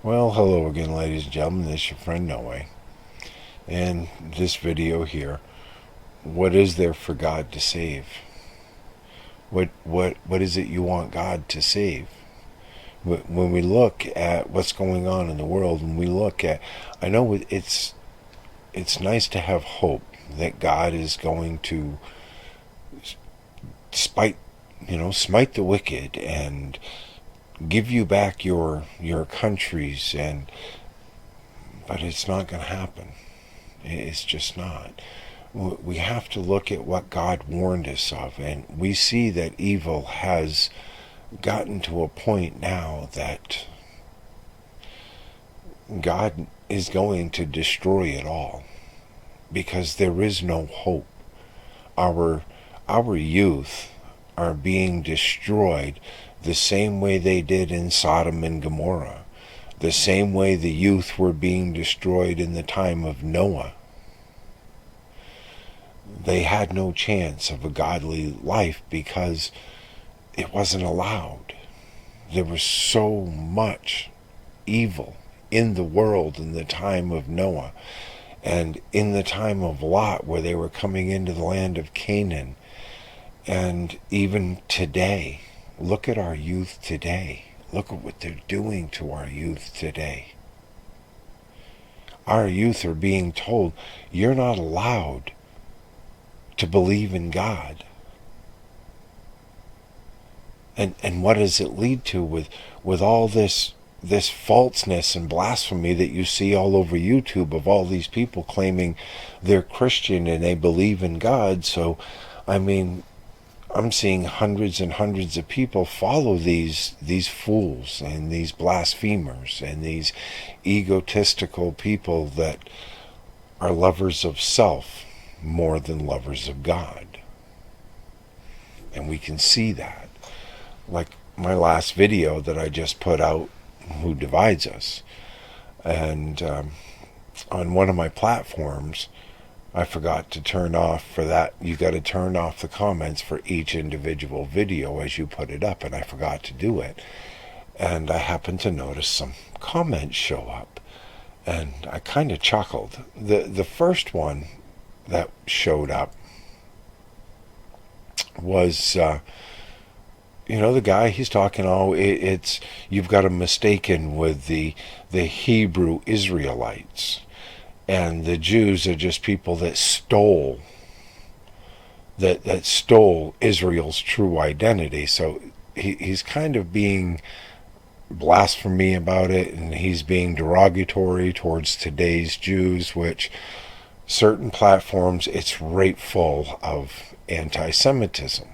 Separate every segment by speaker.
Speaker 1: Well, hello again, ladies and gentlemen. This is your friend Noe. And this video here, what is there for God to save? What is it you want God to save? When we look at what's going on in the world, when we look at, I know it's nice to have hope that God is going to spite, smite the wicked and give you back your countries, but it's not going to happen. It's just not. We have to look at what God warned us of, and we see that evil has gotten to a point now that God is going to destroy it all because there is no hope. Our our youth are being destroyed the same way they did in Sodom and Gomorrah, the same way the youth were being destroyed in the time of Noah. They had no chance of a godly life because it wasn't allowed. There was so much evil in the world in the time of Noah and in the time of Lot, where they were coming into the land of Canaan. And even today, look at our youth today. Look at what they're doing to our youth today. Our youth are being told, you're not allowed to believe in God. And what does it lead to with all this falseness and blasphemy that you see all over YouTube of all these people claiming they're Christian and they believe in God? So, I mean, I'm seeing hundreds and hundreds of people follow these fools and these blasphemers and these egotistical people that are lovers of self more than lovers of God. And we can see that. Like my last video that I just put out, Who Divides Us? And on one of my platforms, I forgot to turn off for that. You got to turn off the comments for each individual video as you put it up, and I forgot to do it. And I happened to notice some comments show up, and I kind of chuckled. The first one that showed up was the guy, he's talking, it's you've got a mistaken with the Hebrew Israelites, and the Jews are just people that stole Israel's true identity. So he's kind of being blasphemy about it, and he's being derogatory towards today's Jews, which certain platforms, it's right full of anti-Semitism.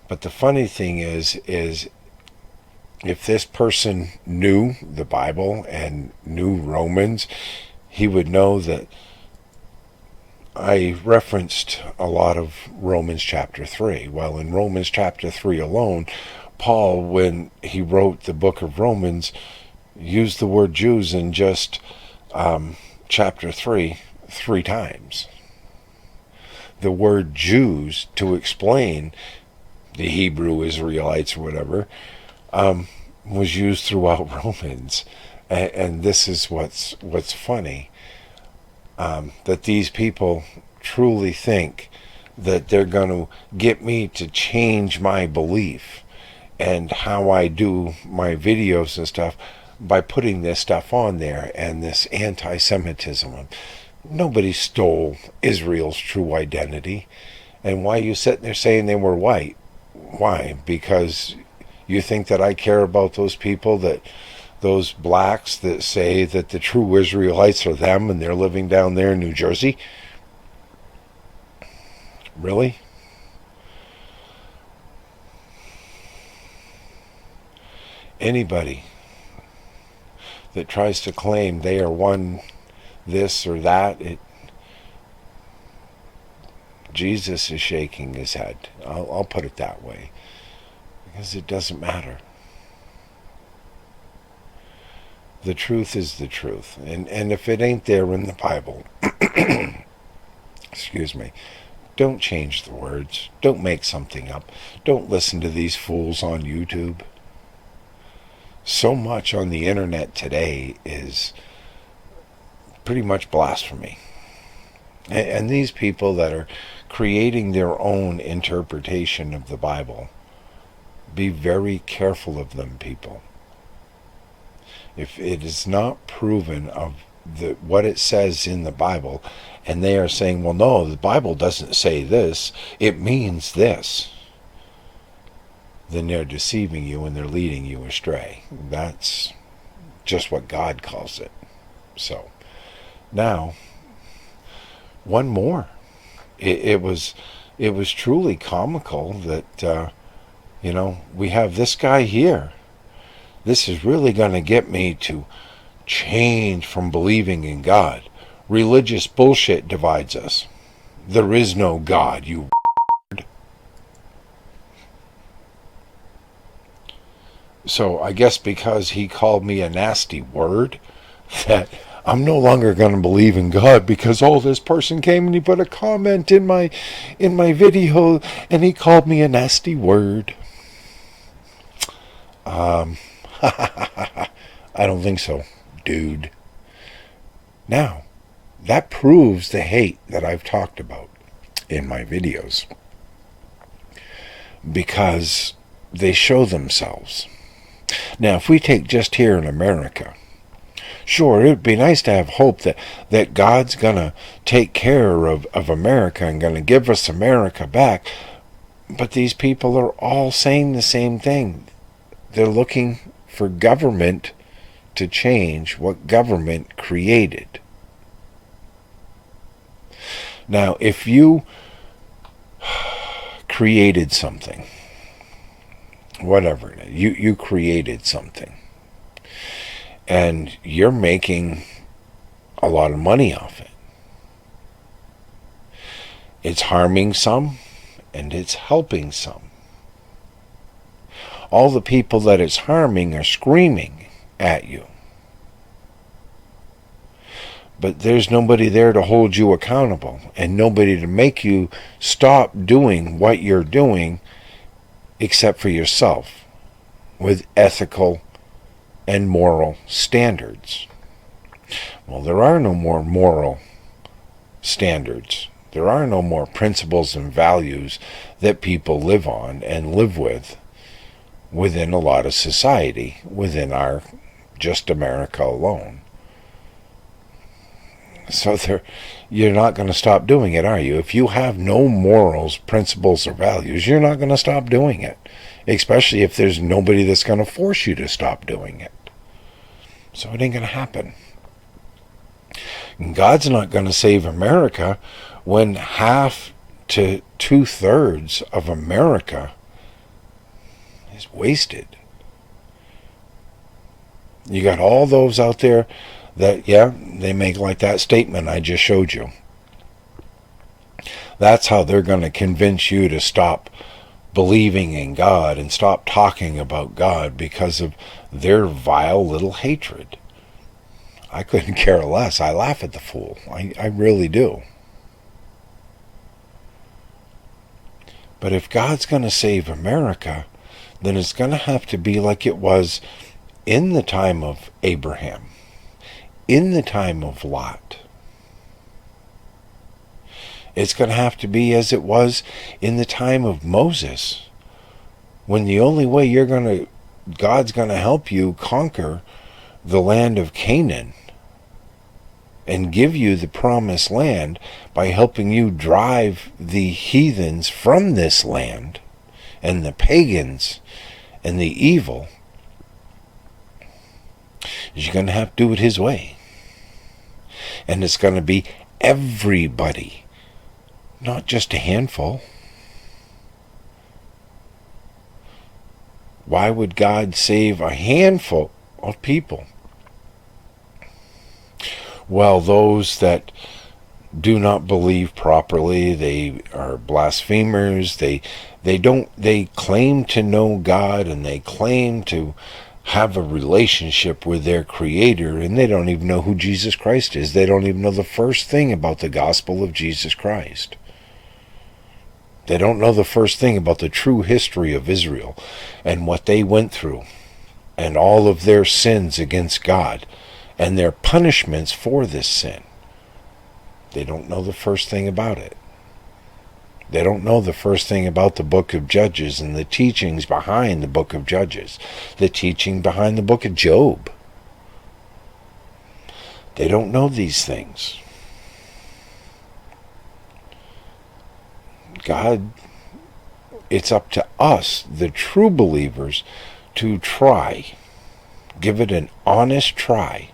Speaker 1: But the funny thing is if this person knew the Bible and knew Romans, he would know that I referenced a lot of Romans chapter 3. Well, in Romans chapter 3 alone, Paul, when he wrote the book of Romans, used the word Jews in just chapter 3 times. The word Jews, to explain the Hebrew Israelites or whatever, was used throughout Romans. And this is what's funny, that these people truly think that they're going to get me to change my belief and how I do my videos and stuff by putting this stuff on there and this anti-Semitism. Nobody stole Israel's true identity. And why are you sitting there saying they were white? Why? Because you think that I care about those people, that those blacks that say that the true Israelites are them and they're living down there in New Jersey? Really? Anybody that tries to claim they are one this or that, Jesus is shaking his head. I'll put it that way. Because it doesn't matter. The truth is the truth. And if it ain't there in the Bible, excuse me, don't change the words. Don't make something up. Don't listen to these fools on YouTube. So much on the internet today is pretty much blasphemy. And these people that are creating their own interpretation of the Bible, be very careful of them, people. If it is not proven of what it says in the Bible, and they are saying, well, no, the Bible doesn't say this, it means this, then they're deceiving you and they're leading you astray. That's just what God calls it. So, now, one more. It was truly comical that, we have this guy here. This is really going to get me to change from believing in God. Religious bullshit divides us. There is no God, you So I guess because he called me a nasty word, that I'm no longer going to believe in God, because this person came and he put a comment in my video and he called me a nasty word. I don't think so, dude. Now, that proves the hate that I've talked about in my videos, because they show themselves. Now, if we take just here in America, sure, it would be nice to have hope that God's going to take care of America and going to give us America back. But these people are all saying the same thing. They're looking for government to change what government created. Now, if you created something, whatever, you created something, and you're making a lot of money off it. It's harming some, and it's helping some. All the people that it's harming are screaming at you. But there's nobody there to hold you accountable, and nobody to make you stop doing what you're doing except for yourself, with ethical and moral standards. Well, there are no more moral standards. There are no more principles and values that people live on and live with within a lot of society, within our just America alone. So you're not going to stop doing it, are you? If you have no morals, principles, or values, you're not going to stop doing it. Especially if there's nobody that's going to force you to stop doing it. So it ain't going to happen. And God's not going to save America when half to 2/3 of America is wasted. You got all those out there that, they make like that statement I just showed you. That's how they're going to convince you to stop believing in God and stop talking about God, because of their vile little hatred. I couldn't care less. I laugh at the fool. I really do. But if God's going to save America, then it's going to have to be like it was in the time of Abraham, in the time of Lot. It's going to have to be as it was in the time of Moses, when the only way God's going to help you conquer the land of Canaan and give you the promised land by helping you drive the heathens from this land and the pagans and the evil, is you're going to have to do it his way. And it's going to be everybody, not just a handful. Why would God save a handful of people? Well, those that do not believe properly, they are blasphemers, they claim to know God, and they claim to have a relationship with their Creator, and they don't even know who Jesus Christ is. They don't even know the first thing about the gospel of Jesus Christ. They don't know the first thing about the true history of Israel and what they went through. and all of their sins against God and their punishments for this sin. They don't know the first thing about it. They don't know the first thing about the book of Judges and the teachings behind the book of Judges, the teaching behind the book of Job. They don't know these things. God, it's up to us, the true believers, to try, give it an honest try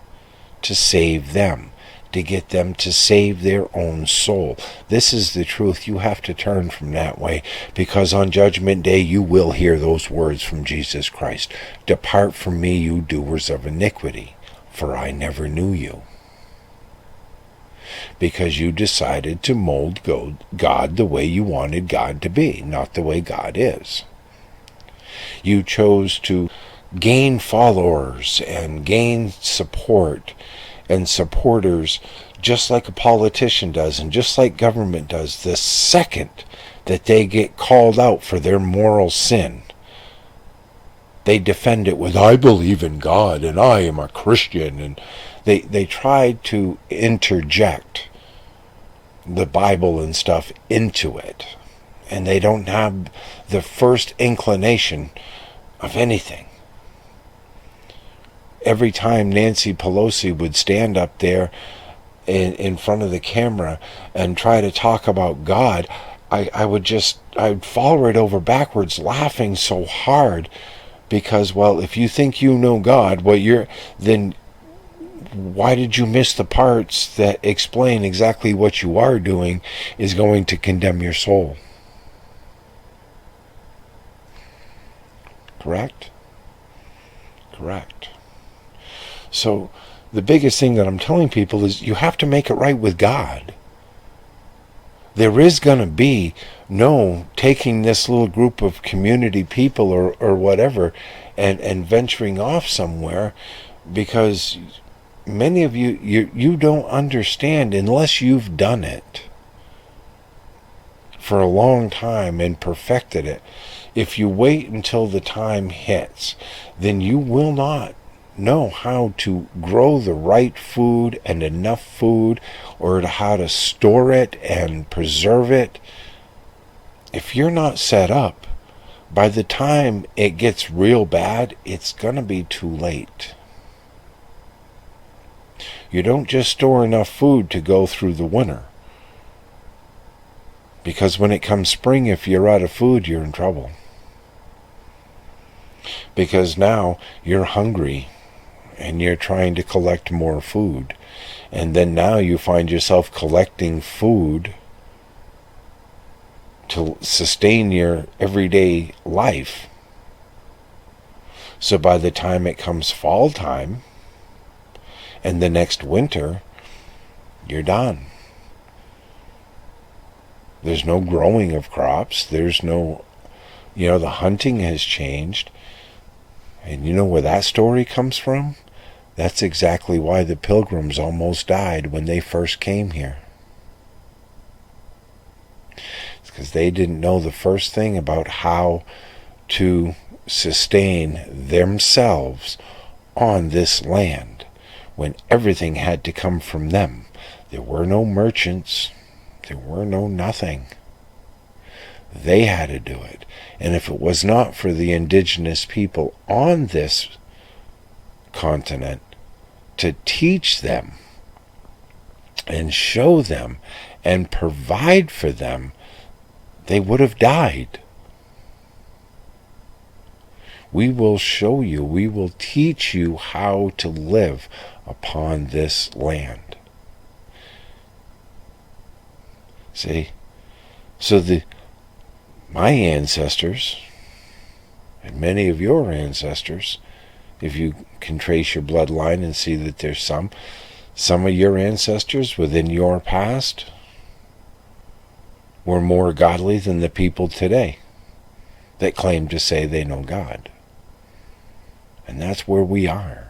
Speaker 1: to save them, to get them to save their own soul. This is the truth. You have to turn from that way, because on Judgment Day you will hear those words from Jesus Christ. Depart from me, you doers of iniquity, for I never knew you. Because you decided to mold God the way you wanted God to be, not the way God is. You chose to gain followers and gain support and supporters just like a politician does and just like government does the second that they get called out for their moral sin. They defend it with, I believe in God and I am a Christian, and they tried to interject the Bible and stuff into it, and they don't have the first inclination of anything. Every time Nancy Pelosi would stand up there in front of the camera and try to talk about God, I'd fall right over backwards laughing so hard, because, well, if you think you know God, then why did you miss the parts that explain exactly what you are doing is going to condemn your soul? Correct? Correct. So the biggest thing that I'm telling people is you have to make it right with God. There is going to be no taking this little group of community people or whatever and venturing off somewhere, because many of you don't understand unless you've done it for a long time and perfected it. If you wait until the time hits, then you will not know how to grow the right food and enough food, or how to store it and preserve it. If you're not set up, by the time it gets real bad, it's going to be too late. You don't just store enough food to go through the winter, because when it comes spring, if you're out of food, you're in trouble. Because now you're hungry and you're trying to collect more food, and then now you find yourself collecting food to sustain your everyday life. So by the time it comes fall time and the next winter, you're done. There's no growing of crops. There's no, the hunting has changed. And you know where that story comes from? That's exactly why the Pilgrims almost died when they first came here. It's because they didn't know the first thing about how to sustain themselves on this land, when everything had to come from them. There were no merchants. There were no nothing. They had to do it. And if it was not for the indigenous people on this continent to teach them and show them and provide for them, they would have died. We will show you, we will teach you how to live upon this land. See? So my ancestors, and many of your ancestors, if you can trace your bloodline and see that there's some of your ancestors within your past were more godly than the people today that claim to say they know God. And that's where we are.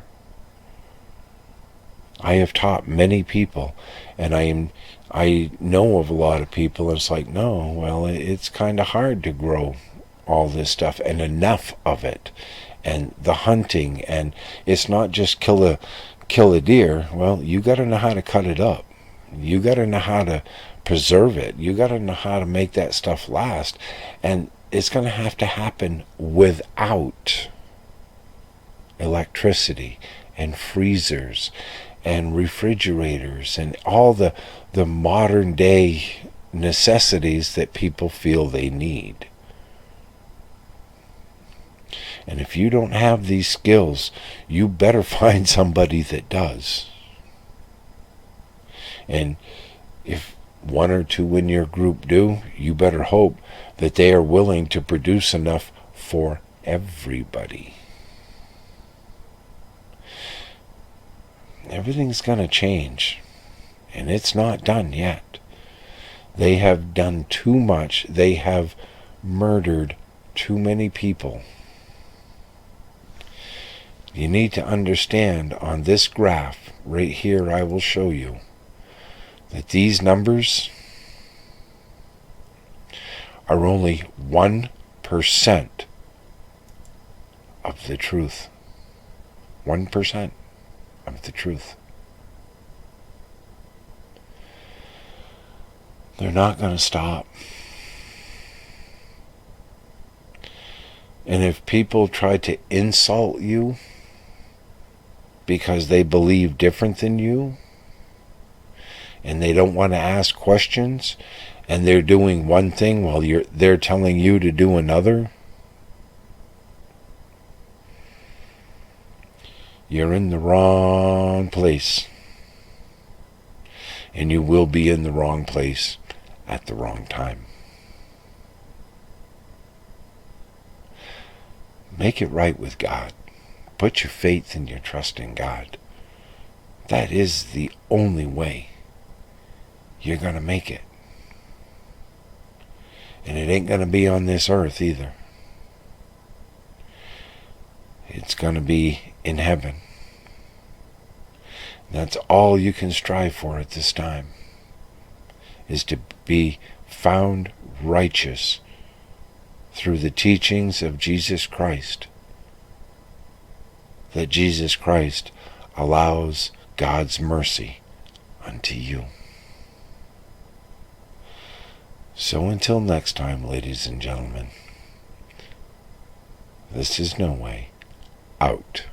Speaker 1: I have taught many people, and I know of a lot of people, and it's like, no, well, it's kind of hard to grow all this stuff and enough of it and the hunting, and it's not just kill a deer. Well, you got to know how to cut it up. You got to know how to preserve it. You got to know how to make that stuff last, and it's going to happen without electricity and freezers and refrigerators and all the modern day necessities that people feel they need. And if you don't have these skills, you better find somebody that does. And if one or two in your group do, you better hope that they are willing to produce enough for everybody. Everything's going to change, and it's not done yet. They have done too much. They have murdered too many people. You need to understand on this graph right here, I will show you that these numbers are only 1% of the truth. 1% of the truth. They're not going to stop. And if people try to insult you because they believe different than you, and they don't want to ask questions, and they're doing one thing while they're telling you to do another, you're in the wrong place. And you will be in the wrong place at the wrong time. Make it right with God. Put your faith and your trust in God. That is the only way you're going to make it. And it ain't going to be on this earth either. It's going to be in heaven. That's all you can strive for at this time, is to be found righteous through the teachings of Jesus Christ. That Jesus Christ allows God's mercy unto you. So until next time, ladies and gentlemen, this is No Way Out.